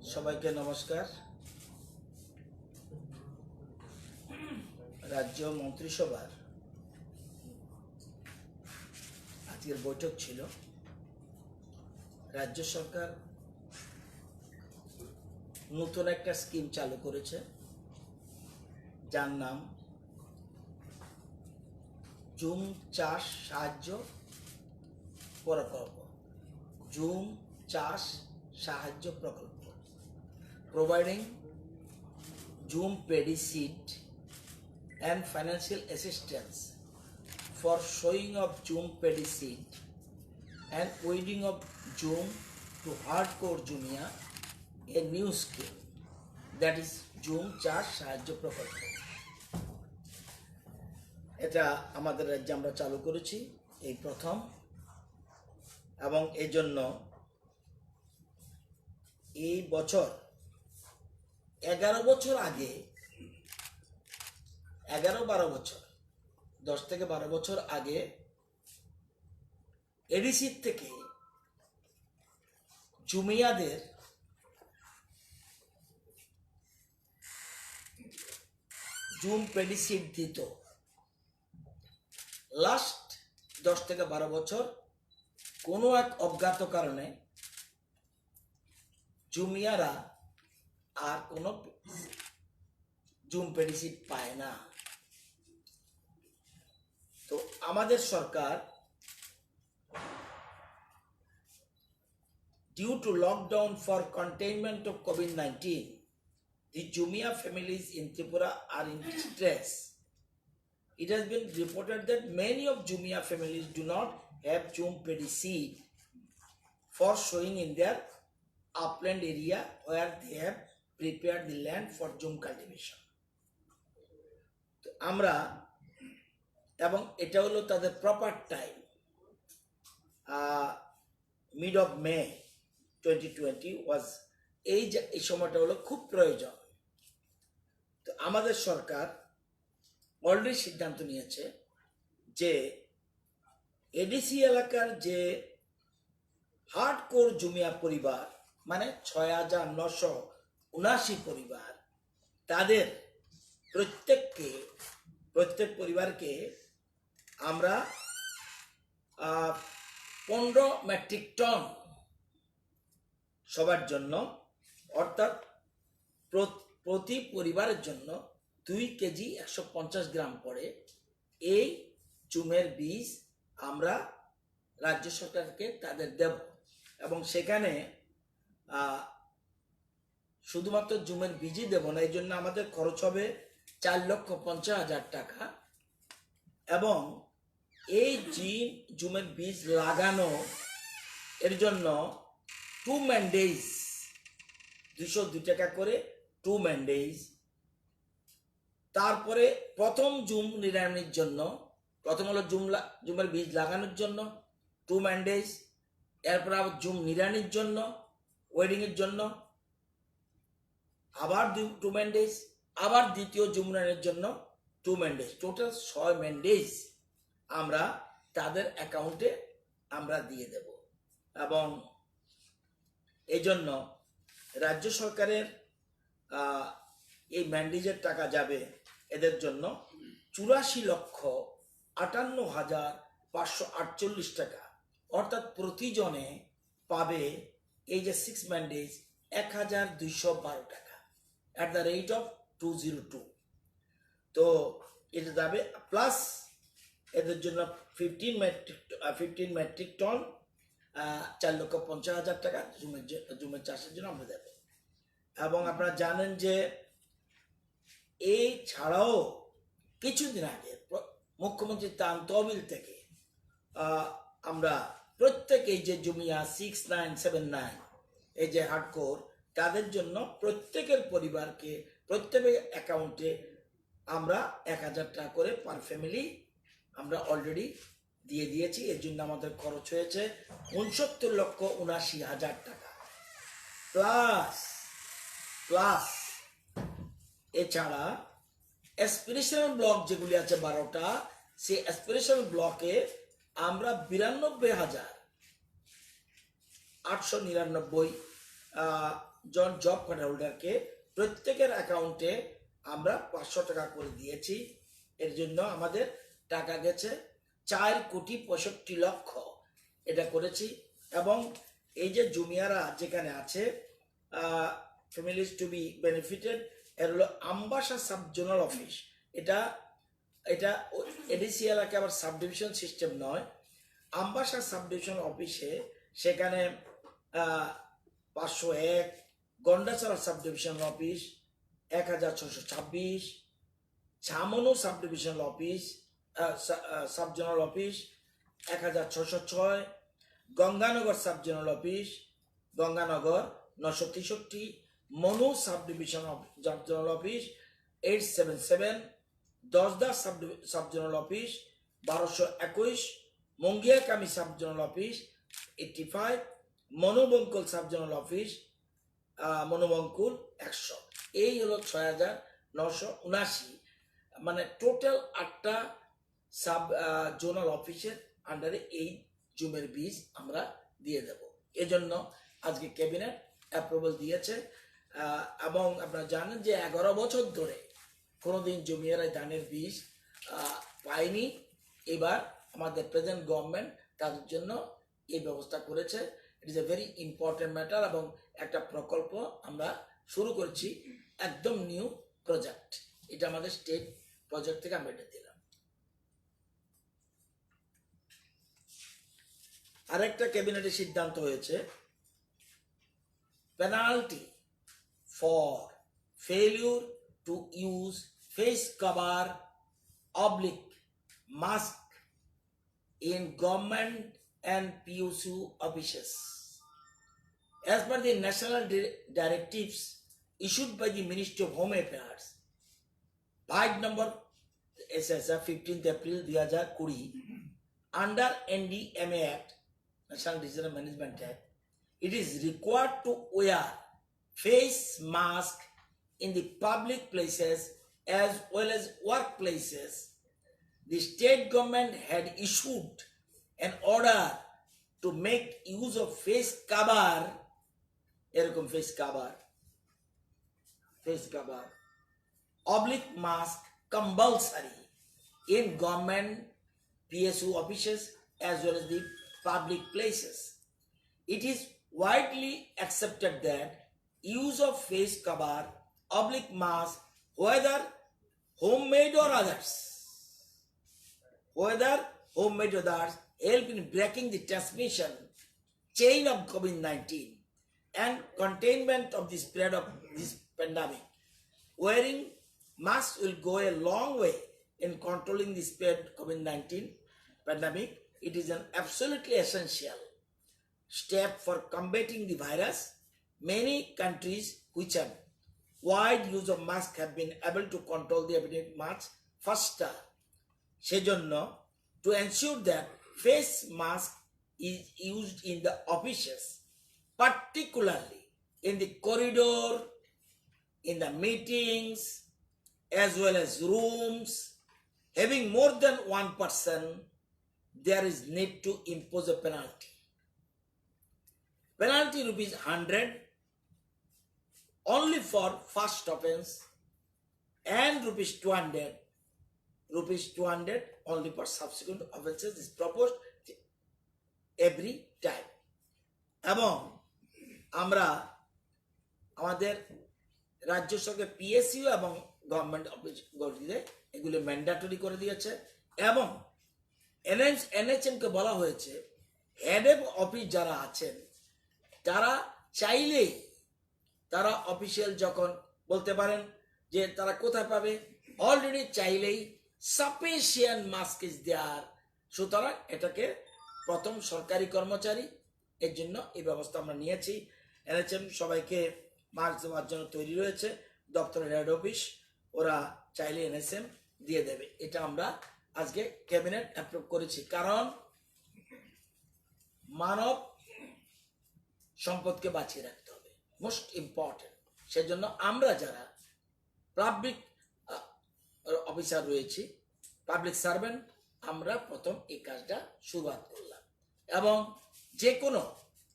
সবাইকে নমস্কার। রাজ্য মন্ত্রিসভার আজকের বৈঠক ছিল। রাজ্য সরকার নতুন একটা স্কিম চালু করেছে, যার নাম জুম চাষ সাহায্য প্রকল্প। জুম চাষ সাহায্য প্রকল্প, providing Zoom paddy seed and financial assistance for sowing of Zoom paddy seed and weeding of Zoom to hardcore Jumia, a new scheme that is Zoom চাষ সাহায্য প্রকল্প। এটা আমাদের রাজ্যে আমরা চালু করেছি এই প্রথম, এবং এই জন্য এই বছর 11 বছর আগে 11-12 বছর 10 থেকে 12 বছর আগে এডিসি থেকে জুমিয়াদের জুম পেডিসিড দিত। লাস্ট 10 থেকে 12 বছর কোনো এক অজ্ঞাত কারণে জুমিয়ারা আর কোনো জুম পেডিসিড পায় না। তো আমাদের সরকার due to lockdown for containment of COVID-19, the Jumia families in Tripura are in distress. It has been reported that many of Jumia families do not have Zoom paddy seed for sowing in their upland area where they have prepared the land for Zoom cultivation. তো আমরা, এবং এটা হলো তাদের proper time, mid of May 2020 ওয়াজ, এই সময়টা হলো খুব প্রয়োজন। তো আমাদের সরকার অলরেডি সিদ্ধান্ত নিয়েছে যে এডিসি এলাকার যে হার্ডকোর জুমিয়া পরিবার, মানে 6,979 পরিবার, তাদের প্রত্যেক পরিবারকে আমরা 15 মেট্রিক টন সবার জন্য, অর্থাৎ প্রতি পরিবারের জন্য 2 কেজি 150 গ্রাম পড়ে এই জুমের বীজ আমরা রাজ্য সরকারকে তাদের দেব। এবং সেখানে শুধুমাত্র জুমের বীজই দেব না, এই জন্য আমাদের খরচ হবে 4,50,000 টাকা। এবং এই জুমের বীজ লাগানো এর জন্য 2 ম্যান্ডেজ, 202 টাকা করে 2 ম্যান্ডেজ। তারপরে প্রথম জুম নিড়ানির জন্য, প্রথম হলো জুমের বীজ লাগানোর জন্য 2 ম্যান্ডেজ, এরপর আবার জুম নিড়ানির জন্য, ওয়েডিং এর জন্য আবার 2 ম্যান্ডেজ, আবার দ্বিতীয় জুম নিড়ানির জন্য 2 ম্যান্ডেজ, টোটাল 6 ম্যান্ডেজ আমরা তাদের অ্যাকাউন্টে আমরা দিয়ে দেব। এবং এই জন্য রাজ্য সরকারের এই ম্যান্ডেজের টাকা যাবে এদের জন্য 84,58,548 টাকা, অর্থাৎ প্রতিজনে পাবে এই যে 6 ম্যান্ডেজ 1,212 টাকা অ্যাট দ্য রেট অফ 202। তো এটা যাবে, প্লাস এদের জন্য 15 মেট্রিক টন 4,50,000 টাকা জুমের চাষের জন্য আমরা দেব। এবং আপনারা জানেন যে এই ছাড়াও কিছুদিন আগে মুখ্যমন্ত্রী ত্রাণ তহবিল থেকে আমরা প্রত্যেক এই যে জুমিয়া 6979 এই যে হার্ডকোর, তাদের জন্য প্রত্যেকের পরিবারকে প্রত্যেকের অ্যাকাউন্টে আমরা 1,000 টাকা করে পার ফ্যামিলি আমরা অলরেডি দিয়ে দিয়েছি। এর জন্য আমাদের খরচ হয়েছে 69,79,000 টাকা। প্লাস এছাড়া অ্যাসপিরেশনাল ব্লক যেগুলি আছে 12টা, সেই অ্যাসপিরেশনাল ব্লকে আমরা 92,899 জন জব কার্ড হোল্ডারকে প্রত্যেকের অ্যাকাউন্টে আমরা 500 টাকা করে দিয়েছি। এর জন্য আমাদের টাকা গেছে 4,65,00,000 এটা করেছি। এবং এই যে জুমিয়ারা যেখানে আছে ফ্যামিলিজ টু বি বেনিফিটেড, এর হলো আমবাসা সাব জোনাল অফিস। এটা এটা এডিসি এলাকা আবার সাব ডিভিশন সিস্টেম নয়। আমবাসা সাব ডিভিশন অফিসে সেখানে 501, Gandacherra sub division office 1626, Chhamanu sub division office sub zonal office 1606, Ganganagar sub zonal office Ganganagar 963, Manu sub division zonal office 877, Dashda sub zonal office 1221, Mangiakami sub zonal office 85, Manubankul sub zonal office Manubankul 100। এই হলো 6,979, মানে total 8টা sub zonal অফিসের আন্ডারে এই জুমের বীজ আমরা দিয়ে দেব। এজন্য আজকে ক্যাবিনেট অ্যাপ্রুভাল দিয়েছে। এবং আপনারা জানেন যে 11 বছর ধরে কোনোদিন জমিয়ারা ধানের বীজ পায়নি। এবার আমাদের প্রেজেন্ট গভর্নমেন্ট তাদের জন্য এই ব্যবস্থা করেছে। It is a very important matter এবং একটা প্রকল্প আমরা শুরু করছি, একদম নিউ প্রজেক্ট। এটা আমাদের স্টেট প্রজেক্ট থেকে আমরা এটা দিলাম। আরেকটা ক্যাবিনেটের সিদ্ধান্ত হয়েছে, penalty for failure to use face cover oblique mask in government and PSU offices. As per the national directives issued by the Ministry of Home Affairs, Bide number SSR 15th April 2020, under NDMA Act, National Disaster Management Act, it is required to wear face mask in the public places as well as workplaces. The state government had issued an order to make use of face cover, oblique mask compulsory in government PSU offices as well as the public places. It is widely accepted that use of face cover, oblique mask, whether homemade or others, help in breaking the transmission chain of COVID-19 and containment of the spread of this pandemic. Wearing masks will go a long way in controlling the spread of COVID-19 pandemic. It is an absolutely essential step for combating the virus. Many countries which have wide use of masks have been able to control the epidemic much faster. সেজন্য to ensure that face mask is used in the offices, particularly in the corridor, in the meetings, as well as rooms having more than one person, there is need to impose a penalty. Penalty ₹100 only for first offense and ₹200 only for subsequent offenses is proposed every time. এবং আমরা আমাদের রাজ্য সরকার PSU এবং government অফিসগুলিতে এগুলো mandatory করে দিয়েছে। এবং এনএচএমকে বলা হয়েছে হেড অফিস যারা আছেন তারা চাইলেই তারা অফিসিয়াল যখন বলতে পারেন যে তারা কোথায় পাবে, অলরেডি চাইলেই সাফিসিয়েন্ট মাস্ক ইজ দেয়ার। সুতরাং এটাকে প্রথম সরকারি কর্মচারী, এর জন্য এই ব্যবস্থা আমরা নিয়েছি। এনএচএম সবাইকে মাস্ক দেওয়ার জন্য তৈরি রয়েছে, দপ্তরের হেড অফিস ওরা চাইলে এনএসএম দিয়ে দেবে। এটা আমরা আজকে ক্যাবিনেট অ্যাপ্রুভ করেছি, কারণ মানব সম্পদকে বাঁচিয়ে রাখতে হবে, মোস্ট ইম্পর্টেন্ট। সেজন্য আমরা যারা পাবলিক অফিসার রয়েছি, পাবলিক সার্ভেন্ট, আমরা প্রথম এই কাজটা শুরুয়াত করলাম। এবং যে কোনো,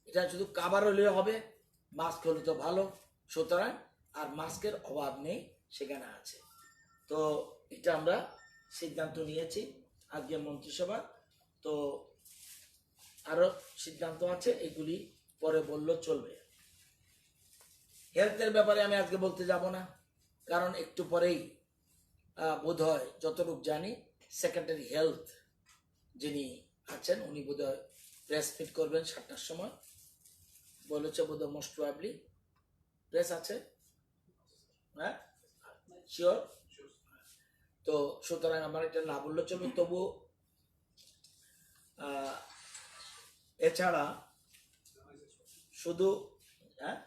এটা শুধু কাভার হলে হবে, মাস্ক হলে তো ভালো, সুতরাং আর মাস্কের অভাব নেই, সেখানে আছে। তো এটা আমরা সিদ্ধান্ত নিয়েছি আজকে মন্ত্রিসভা। তো আরো সিদ্ধান্ত আছে, এগুলি পরে বললেও চলবে। হেলথের ব্যাপারে আমি আজকে বলতে যাব না, কারণ একটু পরেই বোধ হয়, যতটুকু জানি, সেক্রেটারি হেলথ যিনি আছেন উনি বোধ হয় প্রেস মিট করবেন 7টার সময় বলেছে, বোধ হয় মোস্ট প্রবাবলি। প্রেস আছে, হ্যাঁ শিওর? তো সুতরাং আমার এটা না বললেও চলবে। তবু এছাড়া শুধু হ্যাঁ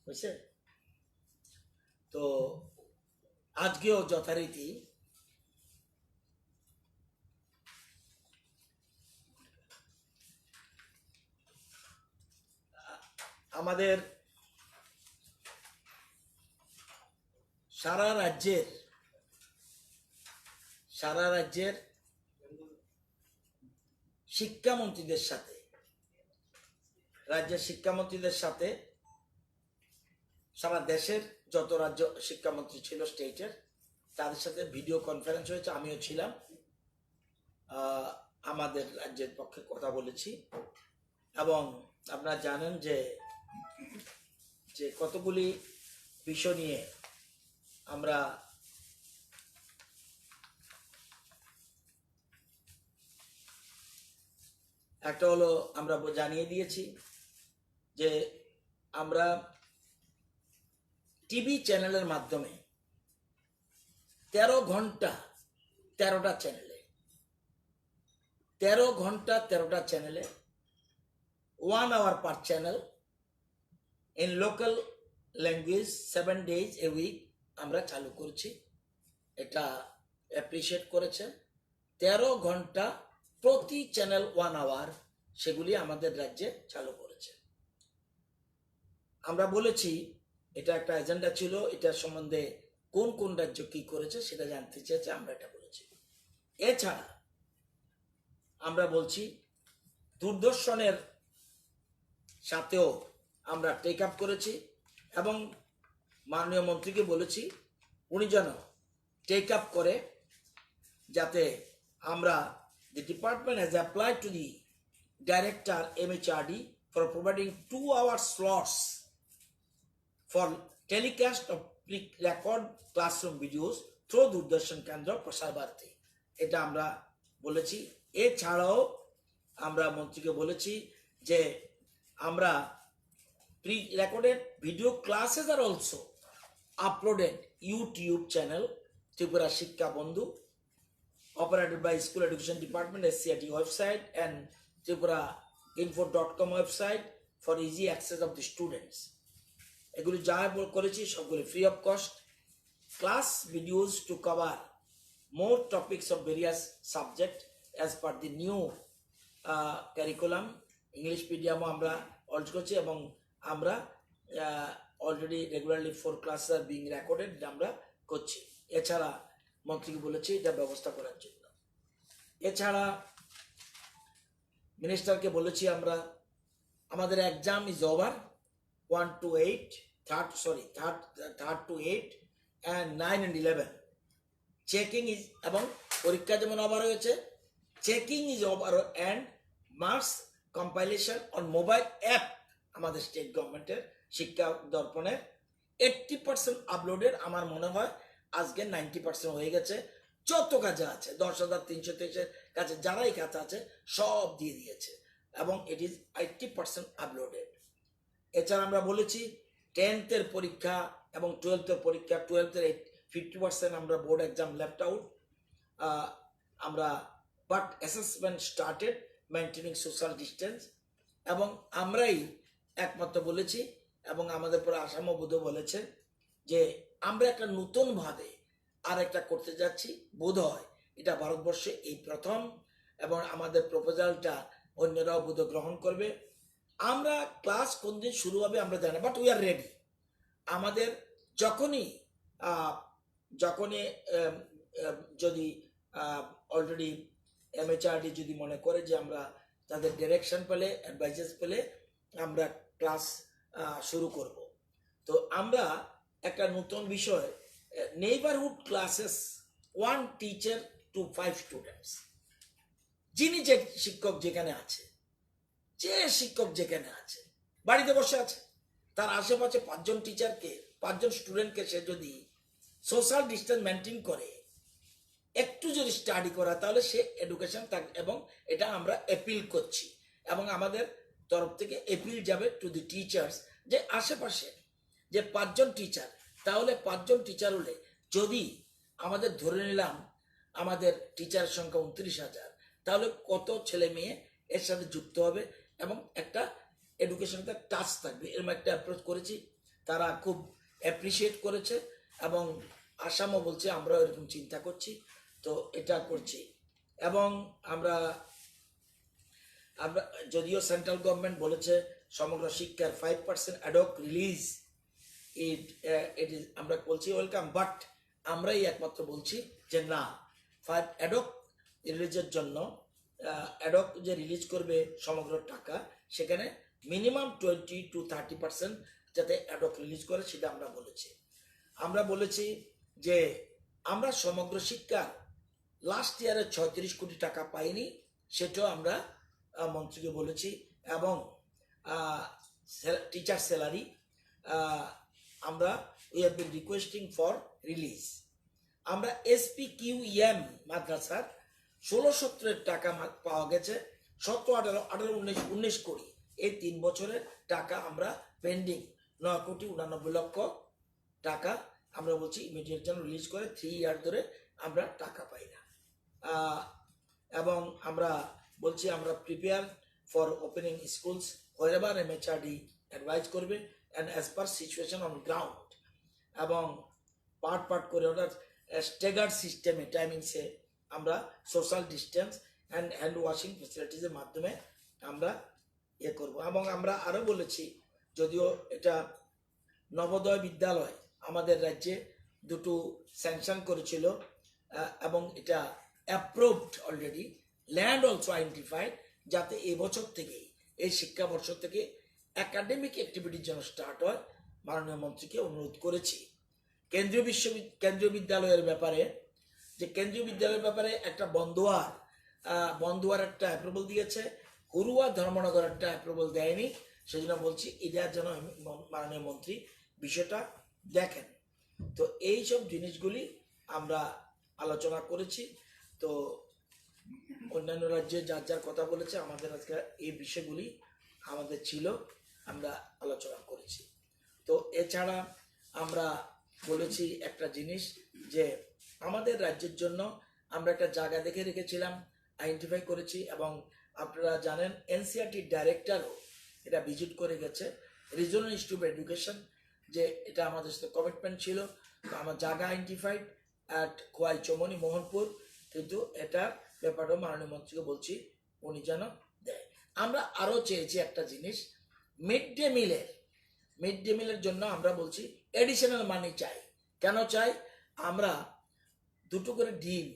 হয়েছে। তো আজকেও যথারীতি আমাদের সারা রাজ্যের শিক্ষামন্ত্রীদের সাথে, রাজ্যের শিক্ষামন্ত্রীদের সাথে সারা দেশের যত রাজ্য শিক্ষামন্ত্রী ছিল স্টেটের, তাদের সাথে ভিডিও কনফারেন্স হয়েছে, আমিও ছিলাম। আমাদের রাজ্যের পক্ষে কথা বলেছি, এবং আপনারা জানেন যে কতগুলি বিষয় নিয়ে আমরা একটা হলো আমরা জানিয়ে দিয়েছি যে আমরা টিভি চ্যানেলের মাধ্যমে 13 ঘন্টা 13টা চ্যানেলে 13 ঘন্টা 13টা চ্যানেলে 1 hour per channel in local language 7 days a week আমরা চালু করছি। এটা অ্যাপ্রিশিয়েট করেছে। 13 ঘন্টা প্রতি চ্যানেল 1 hour, সেগুলি আমাদের রাজ্যে চালু করেছে। আমরা বলেছি এটা একটা এজেন্ডা ছিল, এটার সম্বন্ধে কোন কোন রাজ্য কি করেছে সেটা জানতে চেয়েছে, আমরা এটা বলেছি। এছাড়া আমরা বলছি দূরদর্শনের সাথেও আমরা টেক আপ করেছি, এবং মাননীয় মন্ত্রীকে বলেছি উনি যেন টেক আপ করে, যাতে আমরা the department has applied to the director MHRD for providing 2-hour slots for telecast of record classroom videos through Doordarshan Kendra Prasar Bharati. এটা আমরা বলেছি। এছাড়াও আমরা মন্ত্রীকে বলেছি যে আমরা pre recorded video classes are also uploaded YouTube channel Tripura শিক্ষা বন্ধু, operated by School Education Department SCRT website and tripurainfo.com website for easy access of the students. এগুলি যা করেছি সবগুলি free of cost. Class videos to cover more topics of various subject as per the new curriculum English মিডিয়ামও আমরা already করছি, এবং আমরা already regularly 4 class আর বিং রেকর্ডেড আমরা করছি। এছাড়া মন্ত্রীকে বলেছি এটা ব্যবস্থা করার জন্য। এছাড়া মিনিস্টারকে বলেছি আমরা আমাদের exam is over 1 to 8 3rd to 8 and 9 and 11 checking is, এবং পরীক্ষা যেমন ওভার হয়েছে, checking is over and marks compilation on mobile app আমাদের স্টেট গভর্নমেন্টের শিক্ষা দর্পণের 80% আপলোডেড। আমার মনে হয় আজকে 90% হয়ে গেছে। যত কাজে আছে 10,323 কাছে যারাই কাছে আছে সব দিয়ে দিয়েছে, এবং ইট ইজ 80% আপলোডেড। এছাড়া আমরা বলেছি 10th-এর পরীক্ষা এবং 12th-এর পরীক্ষা, 12th-এর 50% আমরা বোর্ড এক্সাম লেফট আউট। আমরা but assessment started maintaining social distance, এবং আমরাই একমাত্র বলেছি, এবং আমাদের পরে আসামও বোধ বলেছে যে আমরা একটা নতুনভাবে আর একটা করতে যাচ্ছি, বোধ হয় এটা ভারতবর্ষে এই প্রথম, এবং আমাদের প্রপোজালটা অন্যরাও বোধ গ্রহণ করবে। আমরা ক্লাস কোন দিন শুরু হবে আমরা জানি, বাট উই আর রেডি। আমাদের যখনই যদি অলরেডি MHRD যদি মনে করে যে আমরা তাদের ডিরেকশন পেলে, অ্যাডভাইজেস পেলে, আমরা ক্লাস শুরু করব। তো আমরা একটা নতুন বিষয়, neighbourhood classes 1 teacher to 5 students. যিনি যে শিক্ষক যেখানে আছে, যে শিক্ষক যেখানে আছে, বাড়িতে বসে আছে, তার আশেপাশে 5 জন টিচারকে, 5 জন স্টুডেন্টকে সে যদি সোশ্যাল ডিস্টেন্স মেনটেন করে, একটু যদি স্টাডি করা, তাহলে সে এডুকেশন থাকবে। এবং এটা আমরা অ্যাপিল করছি, এবং আমাদের তরফ থেকে অ্যাপিল যাবে টু দি টিচার্স, যে আশেপাশে যে 5 জন টিচার, তাহলে 5 জন টিচার হলে, যদি আমাদের ধরে নিলাম আমাদের টিচার সংখ্যা 29,000, তাহলে কত ছেলে মেয়ে এর সাথে যুক্ত হবে এবং একটা এডুকেশনটা টাচ থাকবে। এরকম একটা অ্যাপ্রোচ করেছি, তারা খুব অ্যাপ্রিসিয়েট করেছে, এবং আসামও বলছে আমরা এরকম চিন্তা করছি। তো এটা করছি। এবং আমরা আমরা যদিও সেন্ট্রাল গভর্নমেন্ট বলেছে সমগ্র শিক্ষার 5% অ্যাডক রিলিজ, ইট ইজ, আমরা বলছি ওয়েলকাম, বাট আমরাই একমাত্র বলছি যে না, 5 অ্যাডক রিলিজের জন্য, অ্যাডক যে রিলিজ করবে সমগ্র টাকা, সেখানে মিনিমাম 20 to 30% যাতে অ্যাডক রিলিজ করে, সেটা আমরা বলেছি। আমরা বলেছি যে আমরা সমগ্র শিক্ষার লাস্ট ইয়ারে 36 কোটি টাকা পাইনি, সেটাও আমরা মন্ত্রীকে বলেছি। এবং টিচার স্যালারি আমরা we have been requesting for release. আমরা SPQEM মাদ্রাসার 16-17 টাকা পাওয়া গেছে, 17, 18, 18, 19 কোটি, এই 3 বছরের টাকা আমরা পেন্ডিং, 9,89,00,000 টাকা আমরা বলছি ইমিডিয়েট যেন রিলিজ করে। 3 ইয়ার ধরে আমরা টাকা পাই না। এবং আমরা বলছি আমরা prepare for opening schools wherever MHRD advise করবে and as per situation on ground, এবং পার্ট করে ওটা স্টেগার সিস্টেমে, টাইমিংসে আমরা social distance and hand washing ফেসিলিটিসের মাধ্যমে আমরা করব। এবং আমরা আরও বলেছি, যদিও এটা নবোদয় বিদ্যালয় আমাদের রাজ্যে 2টো স্যাংশন করেছিল, এবং এটা approved already, land also identified, যাতে এই বছর থেকেই, এই শিক্ষাবর্ষ থেকে একাডেমিক অ্যাক্টিভিটির জন্য স্টার্ট হয়। মাননীয় মন্ত্রীকে অনুরোধ করেছি। কেন্দ্রীয় বিদ্যালয়ের ব্যাপারে, যে কেন্দ্রীয় বিদ্যালয়ের ব্যাপারে একটা বন্দুয়ার একটা অ্যাপ্রুভাল দিয়েছে, হুরুয়া ধর্মনগর একটা অ্যাপ্রুভাল দেয়নি। সেজন্য বলছি এটার জন্য মাননীয় মন্ত্রী বিষয়টা দেখেন। তো এইসব জিনিসগুলি আমরা আলোচনা করেছি। তো অন্যান্য রাজ্যে যার যার কথা বলেছে, আমাদের আজকে এই বিষয়গুলি আমাদের ছিল, আমরা আলোচনা করেছি। তো এছাড়া আমরা বলেছি একটা জিনিস, যে আমাদের রাজ্যের জন্য আমরা একটা জায়গা দেখে রেখেছিলাম, আইডেন্টিফাই করেছি, এবং আপনারা জানেন NCERT ডাইরেক্টরও এটা ভিজিট করে গেছে, রিজনাল ইনস্টিটিউট অফ এডুকেশন, যে এটা আমাদের সাথে কমিটমেন্ট ছিল। তো আমার জায়গা আইডেন্টিফাইড অ্যাট খোয়াই চৌমনি মোহনপুর, কিন্তু এটা ব্যাপারটা মাননীয় মন্ত্রীকে বলছি উনি যেন দেয়। আমরা আরও চেয়েছি একটা জিনিস, মিড ডে মিলের জন্য আমরা বলছি এডিশনাল মানি চাই। কেন চাই? আমরা 2টো করে ডিম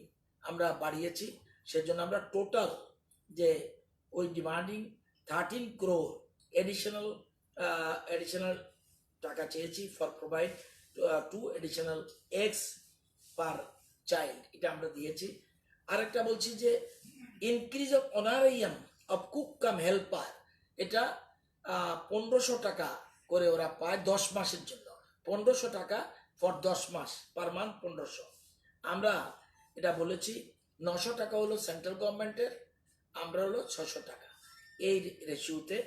আমরা বাড়িয়েছি, সেজন্য আমরা টোটাল যে ওই ডিমান্ডিং 13 crore এডিশনাল টাকা চেয়েছি for provide 2 additional eggs per child, এটা আমরা দিয়েছি। আরেকটা বলছি যে increase of honorarium of cook come helper, এটা 1500 টাকা করে ওরা পায় 10 মাসের জন্য, 1500 টাকা ফর 10 মাস, পার মান্থ 1500। আমরা এটা বলেছি 900 টাকা হলো সেন্ট্রাল গভর্নমেন্টের, আমরা হলো 600 টাকা। এই রেশিওতে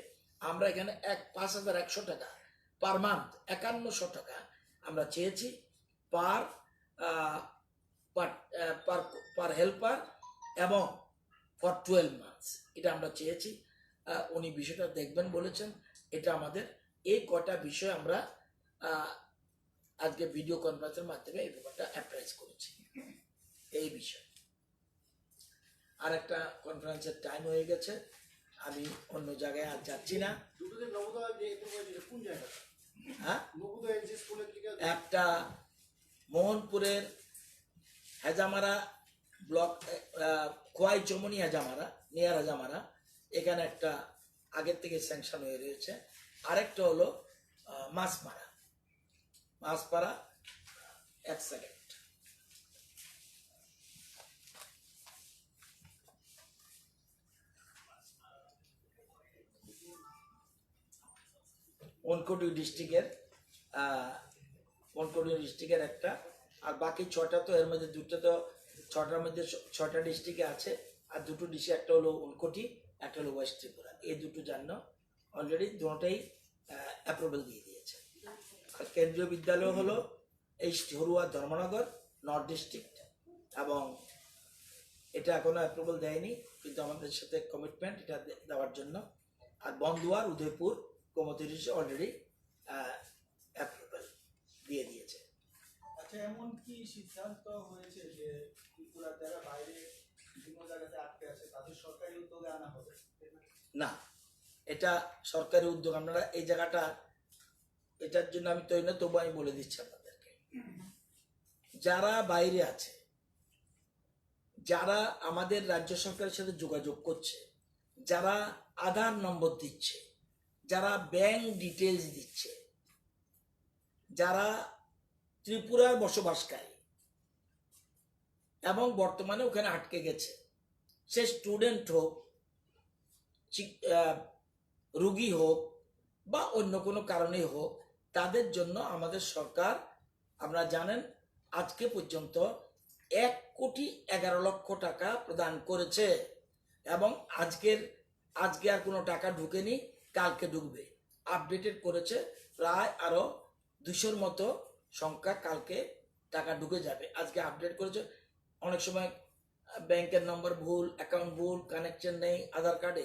আমরা এখানে 5,100 টাকা পার মান্থ, 5100 টাকা আমরা চেয়েছি পার পার হেল্পার, এবং ফর 12 মান্থস, এটা আমরা চেয়েছি। উনি বিষয়টা দেখবেন বলেছেন। এটা আমাদের এই কটা বিষয় আমরা আজকে ভিডিও কনফারেন্সের মাধ্যমে এই ব্যাপারটা অ্যাপ্রাইজ করেছি। এই বিষয় আর একটা কনফারেন্সের টাইম হয়ে গেছে, আমি অন্য জায়গায় আর যাচ্ছি না। হ্যাঁ, একটা মোহনপুরের হেজামারা ব্লক, খোয়াই চৌমনি হেজামারা, নিয়ার হেজামারা, এখানে একটা আগের থেকে স্যাংশন হয়ে রয়েছে। আরেকটা হলো মাছপাড়া 1 সেকেন্ড। ঊনকোটি ডিস্ট্রিক্টের একটা, আর বাকি 6টা তো এর মধ্যে 2টা তো 6টার মধ্যে 6টা ডিস্ট্রিক্টে আছে, আর 2টো ডিস্ট্রিক্ট, একটা হলো ঊনকোটি, একটা হলো ওয়েস্ট ত্রিপুরা। এই দুটো জন্য অলরেডি দুটোটাই অ্যাপ্রুভাল দিয়ে দিয়েছে। আর কেন্দ্রীয় বিদ্যালয় হলো এই ঝরুয়া ধর্মনগর নর্থ ডিস্ট্রিক্ট, এবং এটা এখনো অ্যাপ্রুভাল দেয়নি, কিন্তু আমাদের সাথে কমিটমেন্ট এটা দেওয়ার জন্য। আর বন্দুয়ার উদয়পুর গোমতী অলরেডি অ্যাপ্রুভাল দিয়ে দিয়েছে। আচ্ছা, এমন কি সিদ্ধান্ত হয়েছে যে ত্রিপুরা যারা বাইরে বিভিন্ন জায়গাতে আটকে আছে তাদের সরকারি উদ্যোগে আনা হবে? না, এটা সরকারি উদ্যোগ। আপনারা এই জায়গাটা, এটার জন্য আমি তৈরি না, তবু আমি বলে দিচ্ছি আপনাদেরকে, যারা বাইরে আছে, যারা আমাদের রাজ্য সরকারের সাথে যোগাযোগ করছে, যারা আধার নম্বর দিচ্ছে, যারা ব্যাংক ডিটেলস দিচ্ছে, যারা ত্রিপুরার বসবাসকারী এবং বর্তমানে ওখানে আটকে গেছে, সে স্টুডেন্ট হোক, রুগী হোক, বা অন্য কোনো কারণেই হোক, তাদের জন্য আমাদের সরকার, আপনারা জানেন, আজকে পর্যন্ত 1,11,00,000 টাকা প্রদান করেছে, এবং আজকে আর কোনো টাকা ঢুকেনি, কালকে ঢুকবে। আপডেটেড করেছে, প্রায় আরো 200-র মতো সংখ্যা কালকে টাকা ঢুকে যাবে। আজকে আপডেট করেছে। অনেক সময় ব্যাংকের নম্বর ভুল, অ্যাকাউন্ট ভুল, কানেকশন নেই আধার কার্ডে।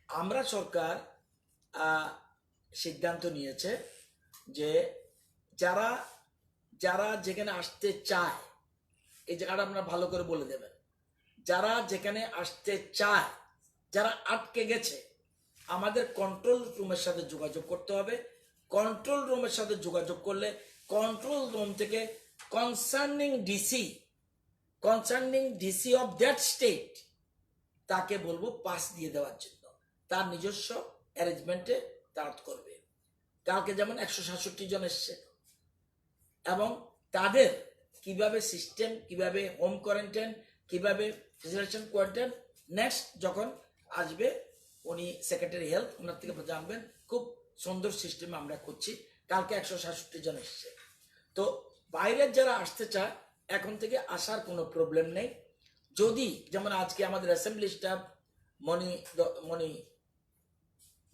আমরা সরকার সিদ্ধান্ত নিয়েছে যে যারা যেখানে আসতে চায়, এই জায়গাটা আপনারা ভালো করে বলে দেবেন, যারা যেখানে আসতে চায়, যারা আটকে গেছে, আমাদের কন্ট্রোল রুমের সাথে যোগাযোগ করতে হবে। কন্ট্রোল রুমের সাথে যোগাযোগ করলে কন্ট্রোল রুম থেকে concerning DC of that state তাকে বলবো পাস দিয়ে দেওয়ার জন্য, তার নিজস্ব অ্যারেঞ্জমেন্টে তারা করবে। কালকে যেমন 167 জন এসছে, এবং তাদের কিভাবে সিস্টেম, কিভাবে হোম কোয়ারেন্টাইন, কিভাবে ফিজিলেশন কোয়ারেন্টাইন, নেক্সট যখন আসবে উনি সেক্রেটারি হেলথ, ওনার থেকে জানবেন। খুব সুন্দর সিস্টেম আমরা করছি। কালকে 167 জন এসছে। তো বাইরের যারা আসতে চায়, এখন থেকে আসার কোনো প্রবলেম নেই। যদি যেমন আজকে আমাদের অ্যাসেম্বলি স্টাফ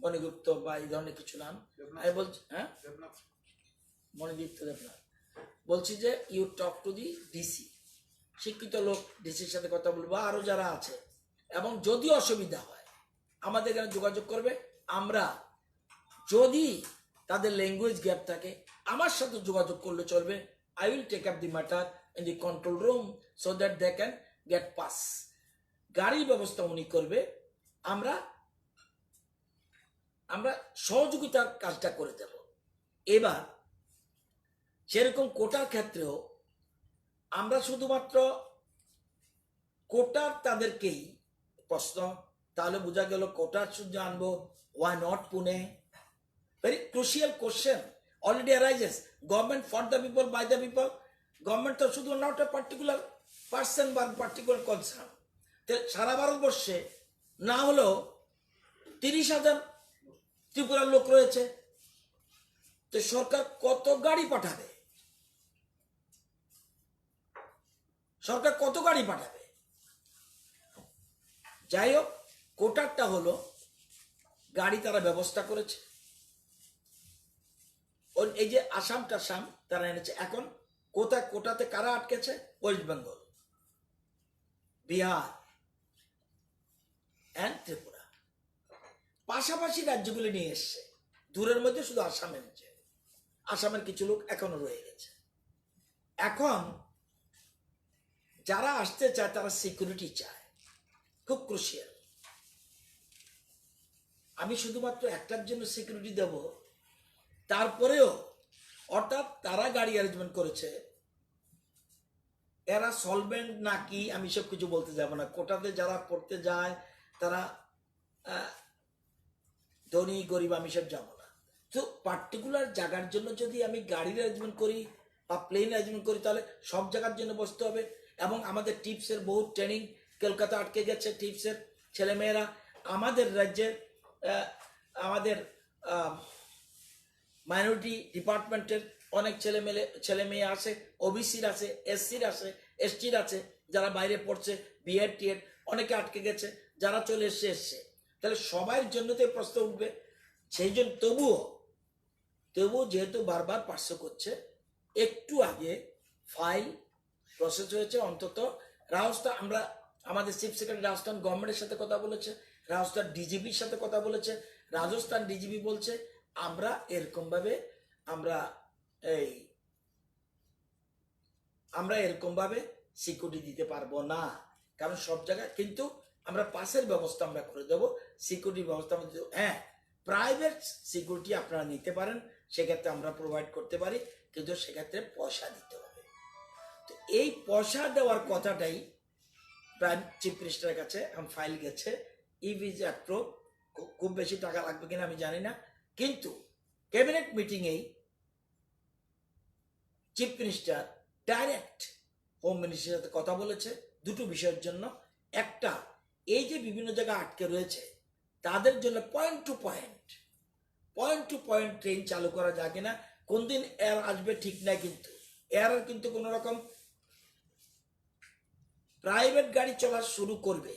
মণিগুপ্ত বা এই ধরনের কিছু নাম আমি বলছি, হ্যাঁ, মণিদীপ্ত দেবনাথ, বলছি যে you talk to the DC, শিক্ষিত লোক, ডিসির সাথে কথা বলবো, আরো যারা আছে, এবং যদি অসুবিধা হয় আমাদের এখানে যোগাযোগ করবে। আমরা যদি তাদের ল্যাঙ্গুয়েজ গ্যাপ থাকে, আমার সাথে যোগাযোগ করলে চলবে। I will take up the matter in the control room so that they can get pass. গাড়ির ব্যবস্থা উনি করবে, আমরা সহযোগিতার কাজটা করে দেব। এবার সেরকম কোটার ক্ষেত্রেও আমরা শুধুমাত্র কোটার তাদেরকেই প্রশ্ন, তাহলে বোঝা গেল কোটার শুধু আনবো, why not Pune? Very crucial question already arises. Government for the people, by the people. Government তো শুধু not a particular person বা particular concern. সারা ভারতবর্ষে না হলেও 30,000 ত্রিপুরার লোক রয়েছে। তো সরকার কত গাড়ি পাঠাবে? যাই হোক, কোটারটা হলো গাড়ি তারা ব্যবস্থা করেছে। এই যে আসাম তারা এনেছে। এখন কোটাতে কারা আটকেছে? ওয়েস্ট বেঙ্গল, বিহার এন্ড ত্রিপুরা, পাশাপাশি রাজ্যগুলি নিয়ে এসছে। দূরের মধ্যে শুধু আসাম এনেছে। আসামের কিছু লোক এখনো রয়ে গেছে। এখন যারা আসতে চায় তারা সিকিউরিটি চায়, খুব ক্রুশিয়াল। আমি শুধুমাত্র একটার জন্য সিকিউরিটি দেব, তারপরেও, অর্থাৎ তারা গাড়ি অ্যারেঞ্জমেন্ট করেছে, এরা সলভেন্ট নাকি আমি সব কিছু বলতে যাব না। কোটাতে যারা পড়তে যায় তারা ধনী গরিব আমি সব যাবো না। তো পার্টিকুলার জায়গার জন্য যদি আমি গাড়ির অ্যারেঞ্জমেন্ট করি বা প্লেন অ্যারেঞ্জমেন্ট করি, তাহলে সব জায়গার জন্য বসতে হবে। এবং আমাদের টিপসের বহু ট্রেনিং কলকাতা আটকে গেছে, টিপসের ছেলেমেয়েরা আমাদের রাজ্যের আমাদের মাইনরিটি ডিপার্টমেন্টের অনেক ছেলে মেয়ে আছে, ওবিসির আছে, এসসির আছে, এসটির আছে, যারা বাইরে পড়ছে, বিএড টিএড অনেকে আটকে গেছে, যারা চলে এসছে। তাহলে সবার জন্য তো এই প্রশ্ন উঠবে। সেই জন্য তবুও যেহেতু বারবার পার্শ্ব করছে, একটু আগে ফাইল প্রসেস হয়েছে। অন্তত রাজস্থান, আমরা আমাদের চিফ সেক্রেটারি রাজস্থান গভর্নমেন্টের সাথে কথা বলেছে, রাজস্থান ডিজিপির সাথে কথা বলেছে। রাজস্থান ডিজিপি বলছে আমরা এরকমভাবে সিকিউরিটি দিতে পারবো না, কারণ সব জায়গায় কিন্তু আমরা পাসের ব্যবস্থা আমরা করে দেবো, সিকিউরিটি ব্যবস্থা আমরা দেবো। হ্যাঁ, প্রাইভেট সিকিউরিটি আপনারা নিতে পারেন, সেক্ষেত্রে আমরা প্রোভাইড করতে পারি, কিন্তু সেক্ষেত্রে পয়সা দিতে হবে। তো এই পয়সা দেওয়ার কথাটাই প্রাইম চিফ মিনিস্টারের কাছে ফাইল গেছে, ইভিজ অ্যাপ্রুভ। খুব বেশি টাকা লাগবে কিনা আমি জানি না, কিন্তু ক্যাবিনেট মিটিংয়েই চিফ মিনিস্টার ডাইরেক্ট হোম মিনিস্টারের সাথে কথা বলেছে দুটো বিষয়ের জন্য। একটা, এই যে বিভিন্ন জায়গায় আটকে রয়েছে তাদের জন্য পয়েন্ট টু পয়েন্ট ট্রেন চালু করা যায় কিনা। কোন দিন এয়ার আসবে ঠিক নাই, কিন্তু এয়ার কিন্তু কোন রকম প্রাইভেট গাড়ি চলা শুরু করবে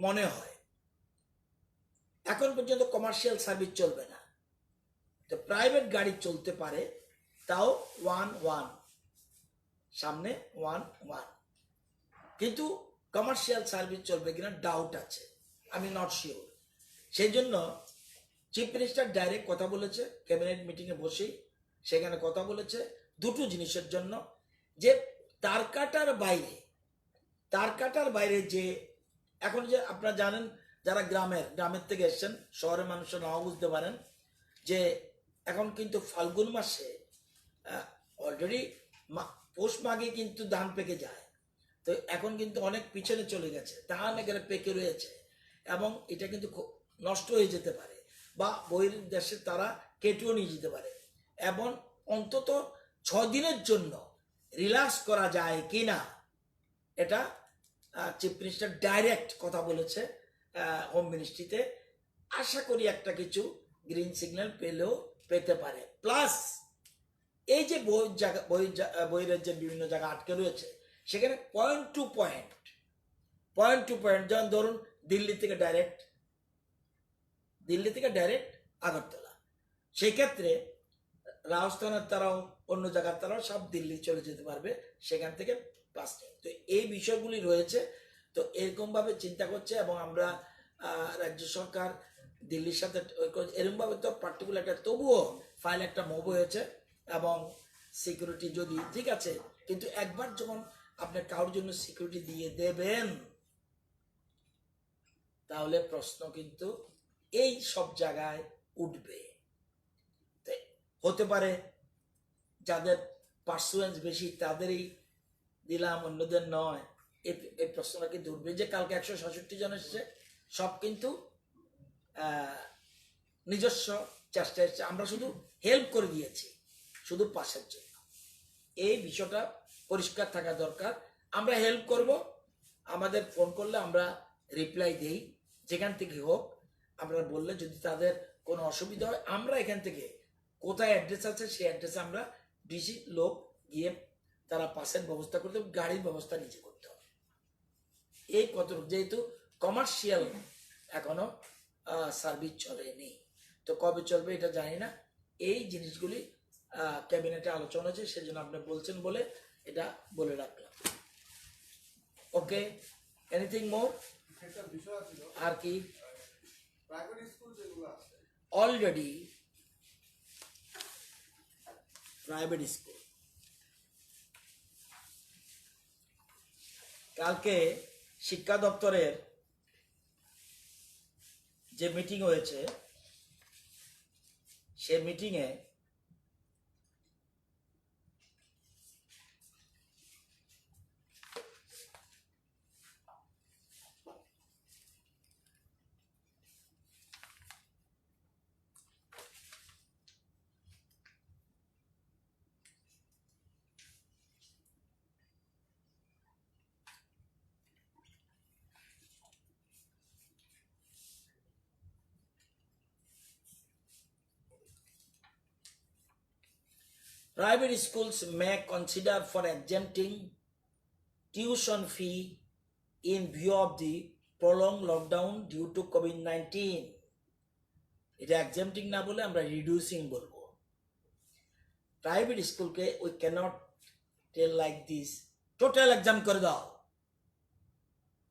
মনে হয়। এখন পর্যন্ত কমার্শিয়াল সার্ভিস চলবে না, তো প্রাইভেট গাড়ি চলতে পারে, তাও 1-1, সামনে 1-1, কিন্তু কমার্শিয়াল সার্ভিস চলবে কিনা ডাউট আছে, আমি নট শিওর। সেই জন্য চিফ মিনিস্টার ডাইরেক্ট কথা বলেছে ক্যাবিনেট মিটিংয়ে বসেই, সেখানে কথা বলেছে দুটো জিনিসের জন্য, যে তারকাটার বাইরে যে এখন যে আপনারা জানেন, যারা গ্রামের থেকে এসছেন, শহরের মানুষরা নাও বুঝতে পারেন, যে এখন কিন্তু ফাল্গুন মাসে অলরেডি পৌষ মাঘে কিন্তু ধান পেকে যায়। তো এখন কিন্তু অনেক পিছনে চলে গেছে, ধান এখানে পেকে রয়েছে, এবং এটা কিন্তু নষ্ট হয়ে যেতে পারে, বা বহির দেশে তারা কেটেও নিয়ে যেতে পারে। এবং অন্তত 6 দিনের জন্য রিল্যাক্স করা যায় কিনা, এটা চিফ মিনিস্টার ডাইরেক্ট কথা বলেছে হোম মিনিস্ট্রিতে। আশা করি একটা কিছু গ্রিন সিগন্যাল পেতে পারে। প্লাস এই যে বহিরাজ্যের বিভিন্ন জায়গা আটকে রয়েছে, সেখানে পয়েন্ট টু পয়েন্ট, যেমন ধরুন দিল্লি থেকে ডাইরেক্ট আগরতলা, সেই ক্ষেত্রে রাজস্থানের তারাও অন্য জায়গার তারাও সব দিল্লি চলে যেতে পারবে, সেখান থেকে প্লাস্টিক। তো এই বিষয়গুলি রয়েছে, তো এরকম ভাবে চিন্তা করছে। এবং আমরা রাজ্য সরকার দিল্লির সাথে এরকম ভাবে তো পার্টিকুলার একটা, তবুও ফাইল একটা মুভ হয়েছে, এবং সিকিউরিটি যদি ঠিক আছে, কিন্তু একবার যখন আপনি কারোর জন্য সিকিউরিটি দিয়ে দেবেন, তাহলে প্রশ্ন কিন্তু এই সব জায়গায় উঠবে। হতে পারে যাদের পার্সুয়েন্স বেশি তাদেরই দিলাম, অন্যদের নয়, এই প্রশ্নটা কিন্তু উঠবে। যে কালকে 167 জন এসছে, সব কিন্তু নিজস্ব চেষ্টা এসছে, আমরা শুধু হেল্প করে দিয়েছি, শুধু পাশের জন্য। এই বিষয়টা পরিষ্কার থাকা দরকার। আমরা হেল্প করব, আমাদের ফোন করলে আমরা রিপ্লাই দেই, যেখান থেকে হোক। আমরা বললে যদি তাদের কোনো অসুবিধা হয়, আমরা এখান থেকে কোথায় অ্যাড্রেস আছে সেই অ্যাড্রেসে আমরা ডিসি লোক গিয়ে তারা পাসের ব্যবস্থা করতে হবে, গাড়ির ব্যবস্থা নিজে করতে হবে। এই কত, যেহেতু কমার্শিয়াল এখনো সার্ভিস চলেনি, তো কবে চলবে এটা জানি না। এই জিনিসগুলি ক্যাবিনেটে আলোচনা হয়েছে, সেজন্য আপনি বলছেন বলে এটা বলে রাখলাম। ওকে, এনিথিং মোর? একটা বিষয় ছিল, আর কি? প্রাইভেট স্কুল যেগুলো আছে, অলরেডি প্রাইভেট স্কুল, কালকে শিক্ষা দপ্তরের যে মিটিং হয়েছে, সে মিটিংয়ে Private schools may consider for exempting tuition fee in view of the prolonged lockdown due to COVID-19. এটা exempting না বলে আমরা reducing বলবো। প্রাইভেট স্কুলকে we can't tell like this total exam করে দাও।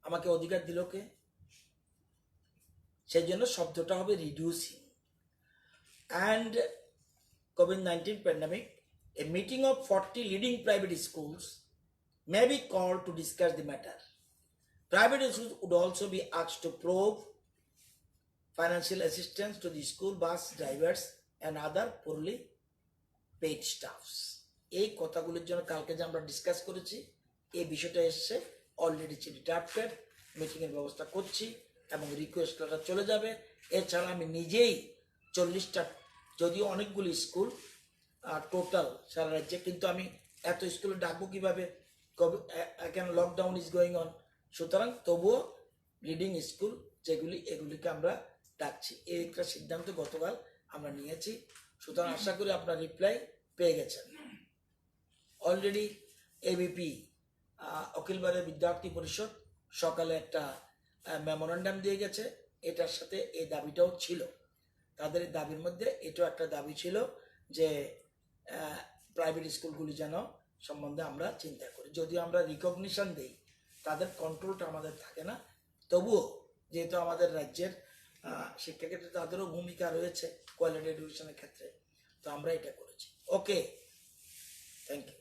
আমাকে অধিকার দিল কে? সেই জন্য শব্দটা হবে reducing. And COVID-19 pandemic, a meeting of 40 leading private schools may be called to discuss the matter. Private schools would also be asked to prove financial assistance to the school bus drivers and other poorly paid staffs. এই কথাগুলোর জন্য কালকে যে আমরা discuss করেছি এই বিষয়টা এসছে অলরেডি চিঠি ড্রাফটেড, মিটিংয়ের ব্যবস্থা করছি এবং রিকোয়েস্ট লেটার চলে যাবে। এছাড়া আমি নিজেই 40টা, যদিও অনেকগুলি স্কুল টোটাল সারা রাজ্যে, কিন্তু আমি এত স্কুলে ডাকবো কীভাবে, কেন লকডাউন ইজ গোয়িং অন। সুতরাং তবুও রিডিং স্কুল যেগুলি এগুলিকে আমরা ডাকছি। এই একটা সিদ্ধান্ত গতকাল আমরা নিয়েছি। সুতরাং আশা করি আপনার রিপ্লাই পেয়ে গেছেন। অলরেডি এবিপি অখিল ভারতীয় বিদ্যার্থী পরিষদ সকালে একটা মেমোরান্ডাম দিয়ে গেছে। এটার সাথে এই দাবিটাও ছিল, তাদের দাবির মধ্যে এটাও একটা দাবি ছিল যে প্রাইভেট স্কুলগুলি যেন সম্বন্ধে আমরা চিন্তা করি। যদিও আমরা রিকগনিশন দিই, তাদের কন্ট্রোলটা আমাদের থাকে না। তবুও যেহেতু আমাদের রাজ্যের শিক্ষাক্ষেত্রে তাদেরও ভূমিকা রয়েছে কোয়ালিটি এডুকেশনের ক্ষেত্রে, তো আমরা এটা করেছি। ওকে, থ্যাংক ইউ।